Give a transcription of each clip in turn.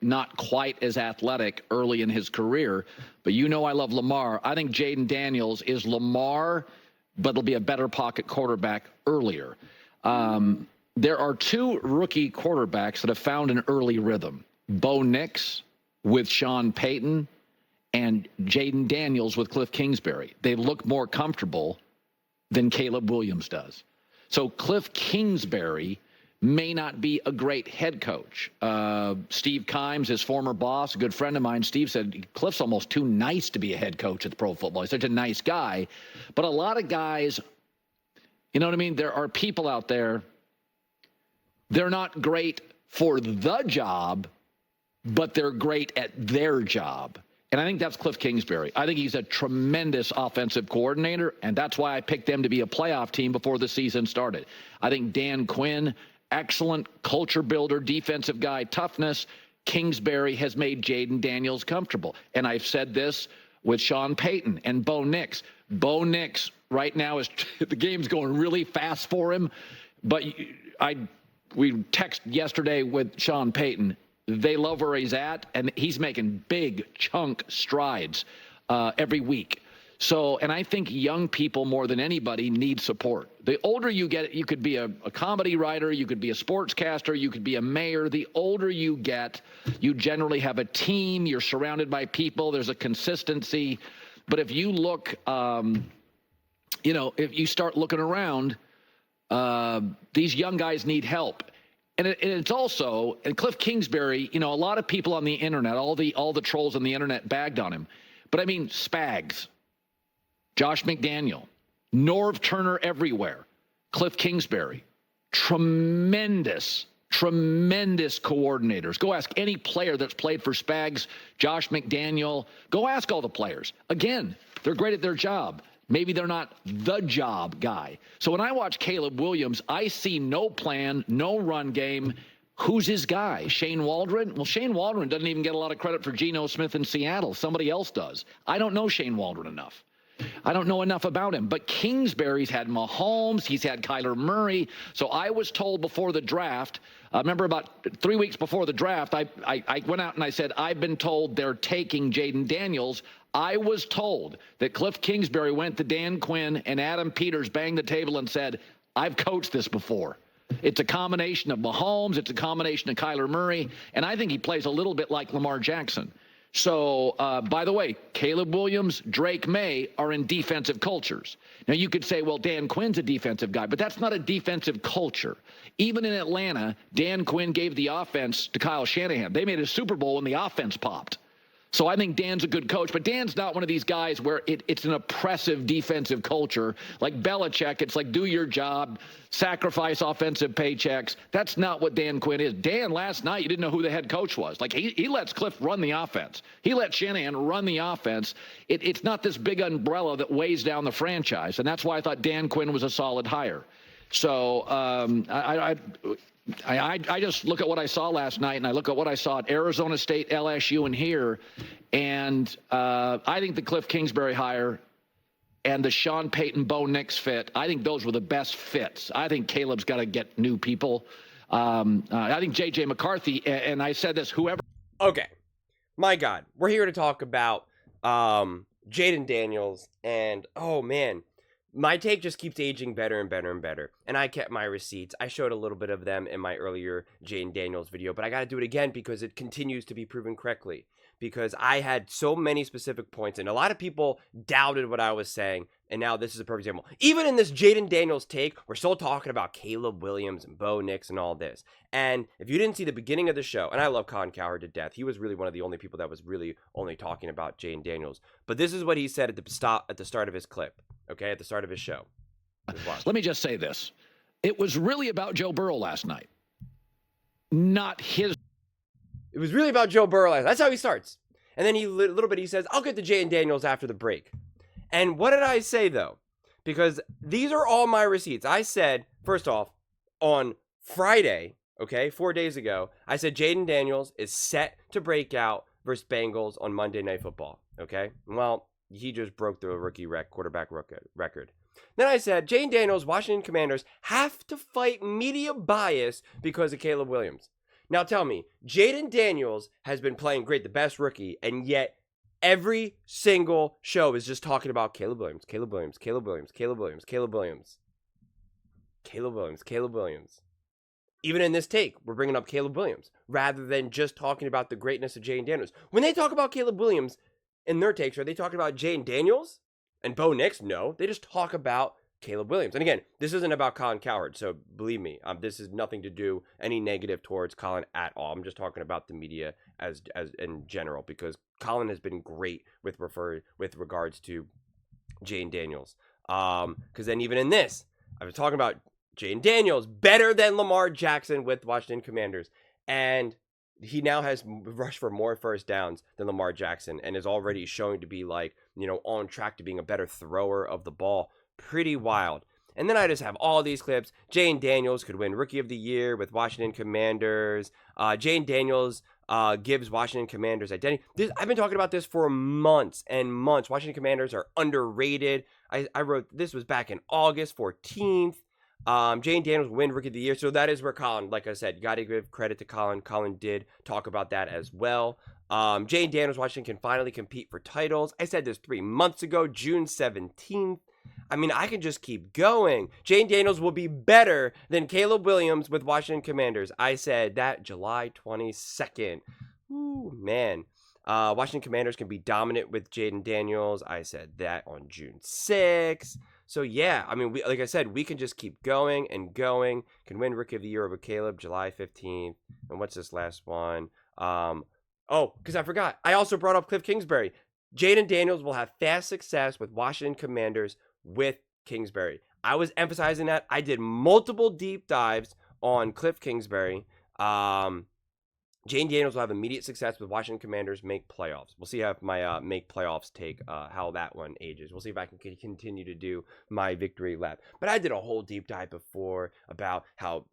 not quite as athletic early in his career, but I love Lamar. I think Jayden Daniels is Lamar, but it'll be a better pocket quarterback earlier. There are two rookie quarterbacks that have found an early rhythm. Bo Nix with Sean Payton and Jayden Daniels with Cliff Kingsbury. They look more comfortable than Caleb Williams does. So Cliff Kingsbury may not be a great head coach. Steve Kimes, his former boss, a good friend of mine, Steve said, Cliff's almost too nice to be a head coach at the pro football. He's such a nice guy. But a lot of guys, you know what I mean? There are people out there, they're not great for the job, but they're great at their job. And I think that's Cliff Kingsbury. I think he's a tremendous offensive coordinator, and that's why I picked them to be a playoff team before the season started. I think Dan Quinn, excellent culture builder, defensive guy, toughness. Kingsbury has made Jayden Daniels comfortable. And I've said this with Sean Payton and Bo Nix. Bo Nix right now is the game's going really fast for him. But we text yesterday with Sean Payton. They love where he's at, and he's making big chunk strides every week. So, and I think young people more than anybody need support. The older you get, you could be a comedy writer, you could be a sportscaster, you could be a mayor. The older you get, you generally have a team, you're surrounded by people, there's a consistency. But if you look, if you start looking around, these young guys need help. And it's also, and Cliff Kingsbury, a lot of people on the internet, all the trolls on the internet bagged on him. But I mean, Spags, Josh McDaniel, Norv Turner everywhere, Cliff Kingsbury, tremendous coordinators. Go ask any player that's played for Spags, Josh McDaniel. Go ask all the players. Again, they're great at their job. Maybe they're not the job guy. So when I watch Caleb Williams, I see no plan, no run game. Who's his guy? Shane Waldron? Well, Shane Waldron doesn't even get a lot of credit for Geno Smith in Seattle. Somebody else does. I don't know Shane Waldron enough. I don't know enough about him. But Kingsbury's had Mahomes. He's had Kyler Murray. So I was told before the draft, I remember about 3 weeks before the draft, I went out and I said, I've been told they're taking Jayden Daniels. I was told that Cliff Kingsbury went to Dan Quinn and Adam Peters banged the table and said, I've coached this before. It's a combination of Mahomes. It's a combination of Kyler Murray. And I think he plays a little bit like Lamar Jackson. So, by the way, Caleb Williams, Drake May are in defensive cultures. Now, you could say, well, Dan Quinn's a defensive guy, but that's not a defensive culture. Even in Atlanta, Dan Quinn gave the offense to Kyle Shanahan. They made a Super Bowl when the offense popped. So I think Dan's a good coach, but Dan's not one of these guys where it's an oppressive defensive culture. Like Belichick, it's like do your job, sacrifice offensive paychecks. That's not what Dan Quinn is. Dan, last night, you didn't know who the head coach was. Like he lets Cliff run the offense. He let Shanahan run the offense. It's not this big umbrella that weighs down the franchise, and that's why I thought Dan Quinn was a solid hire. So I just look at what I saw last night, and I look at what I saw at Arizona State, LSU, and here, and I think the Cliff Kingsbury hire and the Sean Payton, Bo Nix fit, I think those were the best fits. I think Caleb's got to get new people. I think J.J. McCarthy, and I said this, whoever. Okay, my God, we're here to talk about Jayden Daniels, and oh man, my take just keeps aging better and better and better. And I kept my receipts. I showed a little bit of them in my earlier Jayden Daniels video, but I got to do it again because it continues to be proven correctly. Because I had so many specific points, and a lot of people doubted what I was saying, and now this is a perfect example. Even in this Jayden Daniels take, we're still talking about Caleb Williams and Bo Nix and all this. And if you didn't see the beginning of the show, and I love Colin Cowherd to death, he was really one of the only people that was really only talking about Jayden Daniels. But this is what he said at the start of his clip, okay, at the start of his show. Let me just say this. It was really about Joe Burrow last night, not his. It was really about Joe Burrow. That's how he starts. And then he says, I'll get to Jayden Daniels after the break. And what did I say, though? Because these are all my receipts. I said, first off, on Friday, okay, 4 days ago, I said Jayden Daniels is set to break out versus Bengals on Monday Night Football, okay? Well, he just broke the quarterback record. Then I said, Jayden Daniels, Washington Commanders have to fight media bias because of Caleb Williams. Now tell me, Jayden Daniels has been playing great, the best rookie, and yet every single show is just talking about Caleb Williams, Caleb Williams, Caleb Williams, Caleb Williams, Caleb Williams, Caleb Williams, Caleb Williams. Even in this take, we're bringing up Caleb Williams rather than just talking about the greatness of Jayden Daniels. When they talk about Caleb Williams in their takes, are they talking about Jayden Daniels and Bo Nix? No, they just talk about Caleb Williams. And again, this isn't about Colin Cowherd, so believe me, this is nothing to do any negative towards Colin at all. I'm just talking about the media as in general, because Colin has been great with regards to Jayden Daniels. Because then even in this, I was talking about Jayden Daniels better than Lamar Jackson with Washington Commanders, and he now has rushed for more first downs than Lamar Jackson, and is already showing to be like, on track to being a better thrower of the ball. Pretty wild. And then I just have all these clips. Jayden Daniels could win Rookie of the Year with Washington Commanders. Jayden Daniels gives Washington Commanders identity. I've been talking about this for months and months. Washington Commanders are underrated. I wrote, this was back in August 14th. Jayden Daniels win Rookie of the Year. So that is where Colin, like I said, you got to give credit to Colin. Colin did talk about that as well. Jayden Daniels, Washington can finally compete for titles. I said this 3 months ago, June 17th. I mean, I can just keep going. Jayden Daniels will be better than Caleb Williams with Washington Commanders. I said that July 22nd. Ooh, man. Washington Commanders can be dominant with Jayden Daniels. I said that on June 6th. So, yeah, I mean, like I said, we can just keep going and going. Can win Rookie of the Year over Caleb, July 15th. And what's this last one? Because I forgot. I also brought up Cliff Kingsbury. Jayden Daniels will have fast success with Washington Commanders with Kingsbury. I was emphasizing that. I did multiple deep dives on Cliff Kingsbury. Jayden Daniels will have immediate success with Washington Commanders make playoffs. We'll see how my make playoffs take, how that one ages. We'll see if I can continue to do my victory lap. But I did a whole deep dive before about how,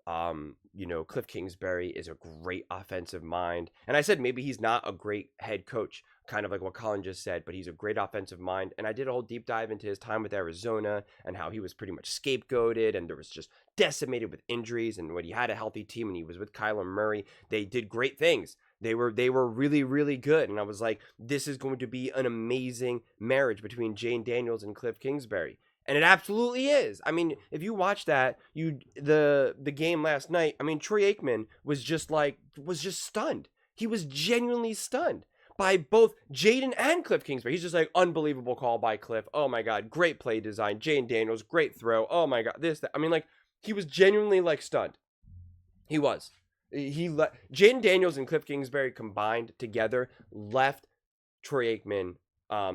Cliff Kingsbury is a great offensive mind. And I said maybe he's not a great head coach, kind of like what Colin just said, but he's a great offensive mind. And I did a whole deep dive into his time with Arizona and how he was pretty much scapegoated and there was just decimated with injuries. And when he had a healthy team and he was with Kyler Murray, they did great things. They were really, really good. And I was like, this is going to be an amazing marriage between Jayden Daniels and Cliff Kingsbury. And it absolutely is. I mean, if you watch that, the game last night, I mean, Troy Aikman was just stunned. He was genuinely stunned by both Jayden and Cliff Kingsbury. He's just like, unbelievable call by Cliff. Oh my God, great play design. Jayden Daniels, great throw. Oh my God, this, that. I mean, like, he was genuinely like stunned. He was. Jayden Daniels and Cliff Kingsbury combined together left Troy Aikman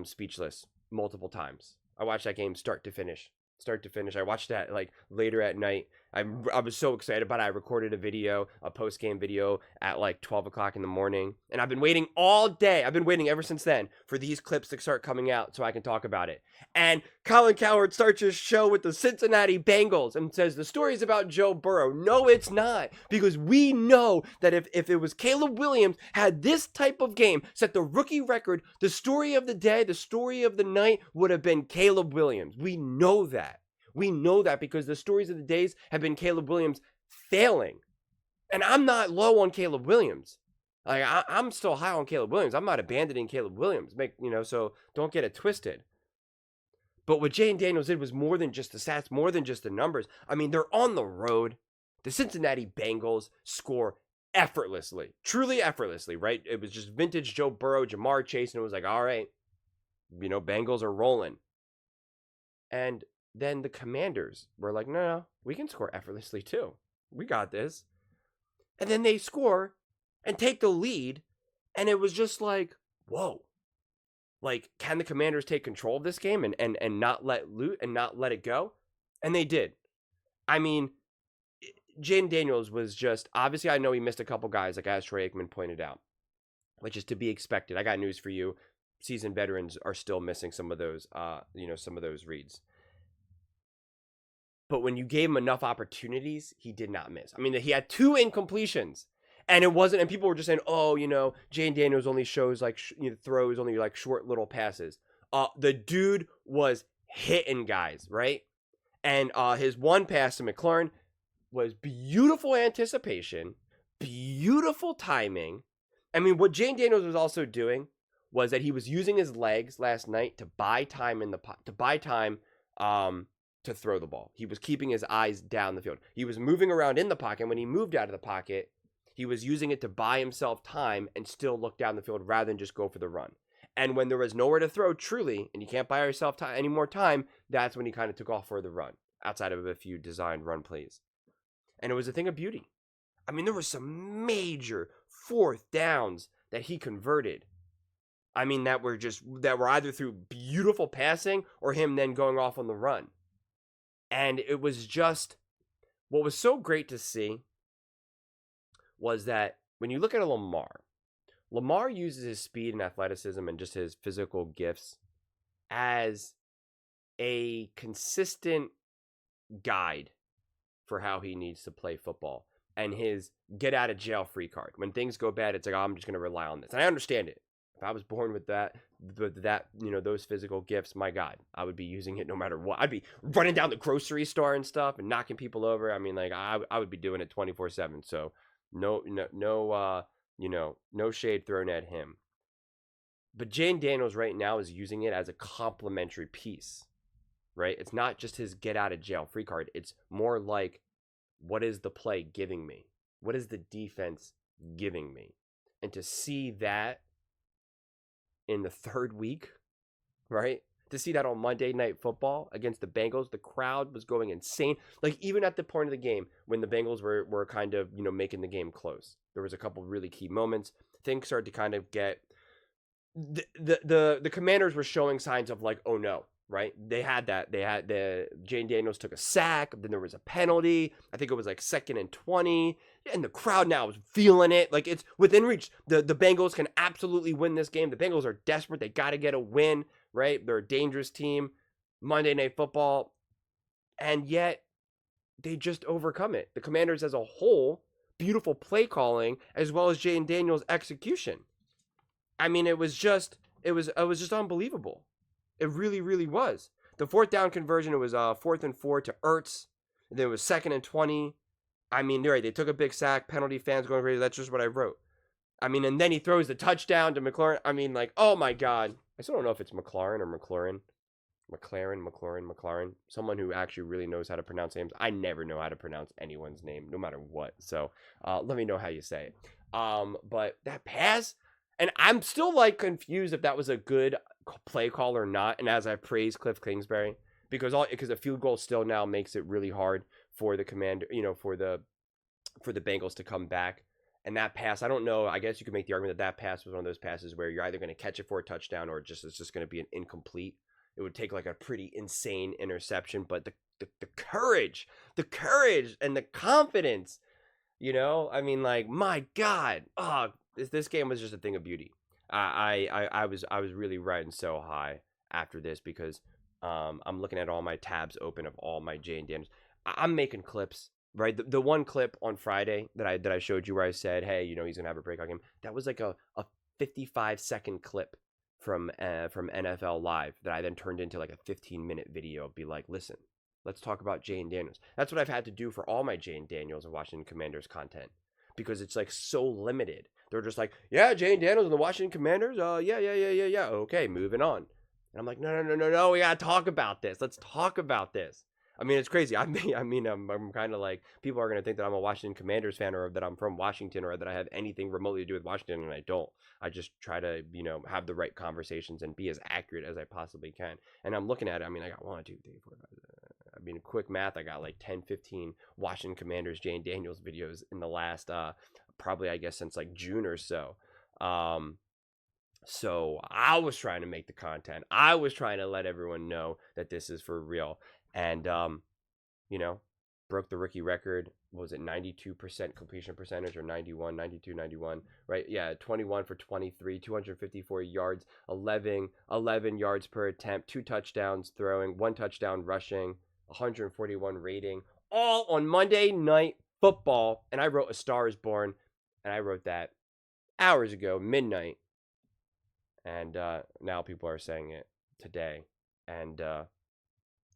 speechless multiple times. I watched that game start to finish. I watched that like later at night. I was so excited about it. I recorded a post-game video at like 12 o'clock in the morning. And I've been waiting all day. I've been waiting ever since then for these clips to start coming out so I can talk about it. And Colin Cowherd starts his show with the Cincinnati Bengals and says the story's about Joe Burrow. No, it's not. Because we know that if it was Caleb Williams had this type of game, set the rookie record, the story of the day, the story of the night would have been Caleb Williams. We know that. We know that because the stories of the days have been Caleb Williams failing. And I'm not low on Caleb Williams. Like I'm still high on Caleb Williams. I'm not abandoning Caleb Williams. So don't get it twisted. But what Jayden Daniels did was more than just the stats, more than just the numbers. I mean, they're on the road. The Cincinnati Bengals score effortlessly, truly effortlessly, right? It was just vintage Joe Burrow, Jamar Chase, and it was like, all right, Bengals are rolling. And then the Commanders were like, no, we can score effortlessly too. We got this. And then they score and take the lead. And it was just like, whoa. Like, can the Commanders take control of this game and not let it go? And they did. I mean, Jayden Daniels was just, obviously I know he missed a couple guys, like as Troy Aikman pointed out, which is to be expected. I got news for you. Seasoned veterans are still missing some of those, some of those reads. But when you gave him enough opportunities, he did not miss. I mean, he had 2 incompletions. And it wasn't, and people were just saying, Jayden Daniels only shows like, throws only like short little passes. The dude was hitting guys, right? And his one pass to McLaurin was beautiful anticipation, beautiful timing. I mean, what Jayden Daniels was also doing was that he was using his legs last night to buy time to throw the ball. He was keeping his eyes down the field. He was moving around in the pocket. When he moved out of the pocket, he was using it to buy himself time and still look down the field rather than just go for the run. And when there was nowhere to throw, truly, and you can't buy yourself any more time, that's when he kind of took off for the run, outside of a few designed run plays. And it was a thing of beauty. I mean, there were some major fourth downs that he converted. I mean, that were either through beautiful passing or him then going off on the run. And it was just, what was so great to see was that when you look at a Lamar uses his speed and athleticism and just his physical gifts as a consistent guide for how he needs to play football and his get out of jail free card. When things go bad, it's like, oh, I'm just going to rely on this. And I understand it. If I was born with that, those physical gifts, my God, I would be using it no matter what. I'd be running down the grocery store and stuff and knocking people over. I mean, like, I would be doing it 24/7. So no shade thrown at him. But Jayden Daniels right now is using it as a complementary piece, right? It's not just his get out of jail free card. It's more like, what is the play giving me? What is the defense giving me? And to see that in the third week, right? To see that on Monday Night Football against the Bengals, the crowd was going insane. Like, even at the point of the game when the Bengals were kind of, making the game close, there was a couple really key moments. Things started to kind of get, the Commanders were showing signs of like, oh no, right? Jayden Daniels took a sack, then there was a penalty. I think it was like 2nd and 20. And the crowd now is feeling it. Like, it's within reach. The Bengals can absolutely win this game. The Bengals are desperate. They got to get a win, right? They're a dangerous team. Monday Night Football. And yet, they just overcome it. The Commanders as a whole, beautiful play calling, as well as Jayden Daniels' execution. I mean, it was just unbelievable. It really, really was. The fourth down conversion, it was 4th and 4 to Ertz. Then it was 2nd and 20. I mean, right, they took a big sack, penalty, fans going crazy. That's just what I wrote. I mean, and then he throws the touchdown to McLaurin. I mean, like, oh my God. I still don't know if it's McLaurin or McLaurin. McLaurin. Someone who actually really knows how to pronounce names. I never know how to pronounce anyone's name, no matter what. So let me know how you say it. But that pass, and I'm still like confused if that was a good play call or not. And as I praise Cliff Kingsbury, because a field goal still now makes it really hard for the Commander, for the Bengals to come back. And that pass, I don't know. I guess you could make the argument that pass was one of those passes where you're either going to catch it for a touchdown or it's just going to be an incomplete. It would take like a pretty insane interception, but the courage and the confidence, I mean, like, my God, this game was just a thing of beauty. I was really riding so high after this because I'm looking at all my tabs open of all my Jayden Daniels. I'm making clips, right? The one clip on Friday that I showed you where I said, hey, he's gonna have a breakout game. That was like a 55-second clip from NFL Live that I then turned into like a 15-minute video. Be like, listen, let's talk about Jayden Daniels. That's what I've had to do for all my Jayden Daniels and Washington Commanders content because it's like so limited. They're just like, yeah, Jayden Daniels and the Washington Commanders. Yeah. Okay, moving on. And I'm like, no, we gotta talk about this. Let's talk about this. I mean, it's crazy. I'm kind of like, people are going to think that I'm a Washington Commanders fan or that I'm from Washington or that I have anything remotely to do with Washington, and I don't. I just try to, have the right conversations and be as accurate as I possibly can. And I'm looking at it. I mean, I got 1, 2, 3, 4, 5. I mean, quick math, I got like 10, 15 Washington Commanders Jayden Daniels videos in the last, probably, I guess, since like June or so. So I was trying to make the content. I was trying to let everyone know that this is for real. And, broke the rookie record. What was it, 92% completion percentage or 91, right? Yeah, 21 for 23, 254 yards, 11 yards per attempt, 2 touchdowns throwing, 1 touchdown rushing, 141 rating, all on Monday Night Football. And I wrote A Star is Born, and I wrote that hours ago, midnight. And now people are saying it today. And,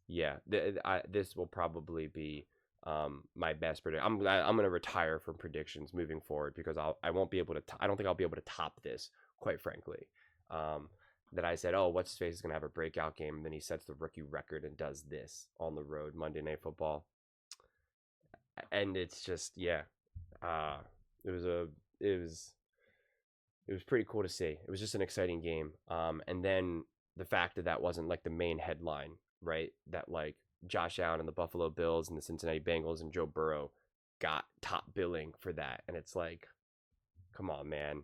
yeah, this will probably be my best prediction. I'm going to retire from predictions moving forward because I won't be able to. I don't think I'll be able to top this, quite frankly. That I said, oh, what's his face is going to have a breakout game, and then he sets the rookie record and does this on the road Monday Night Football, and it's just it was pretty cool to see. It was just an exciting game, and then the fact that wasn't like the main headline, right? That like Josh Allen and the Buffalo Bills and the Cincinnati Bengals and Joe Burrow got top billing for that, and it's like, come on, man,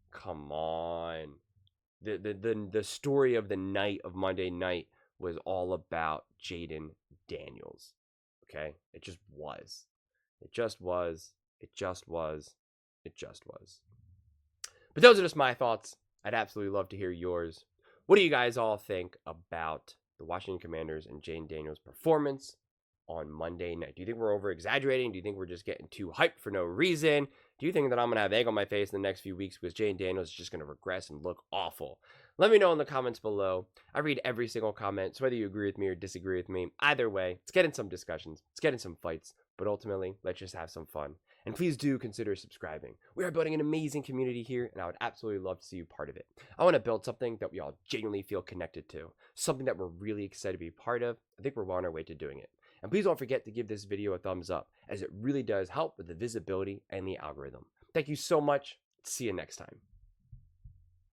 come on. The story of the night of Monday night was all about Jayden Daniels. Okay? It just was. It just was. It just was. It just was. But those are just my thoughts. I'd absolutely love to hear yours. What do you guys all think about the Washington Commanders and Jayden Daniels' performance on Monday night? Do you think we're over exaggerating? Do you think we're just getting too hyped for no reason? Do you think that I'm going to have egg on my face in the next few weeks because Jayden Daniels is just going to regress and look awful? Let me know in the comments below. I read every single comment, so whether you agree with me or disagree with me, either way, let's get in some discussions, let's get in some fights, but ultimately, let's just have some fun. And please do consider subscribing. We are building an amazing community here, and I would absolutely love to see you part of it. I want to build something that we all genuinely feel connected to, something that we're really excited to be part of. I think we're well on our way to doing it. And please don't forget to give this video a thumbs up, as it really does help with the visibility and the algorithm. Thank you so much. See you next time.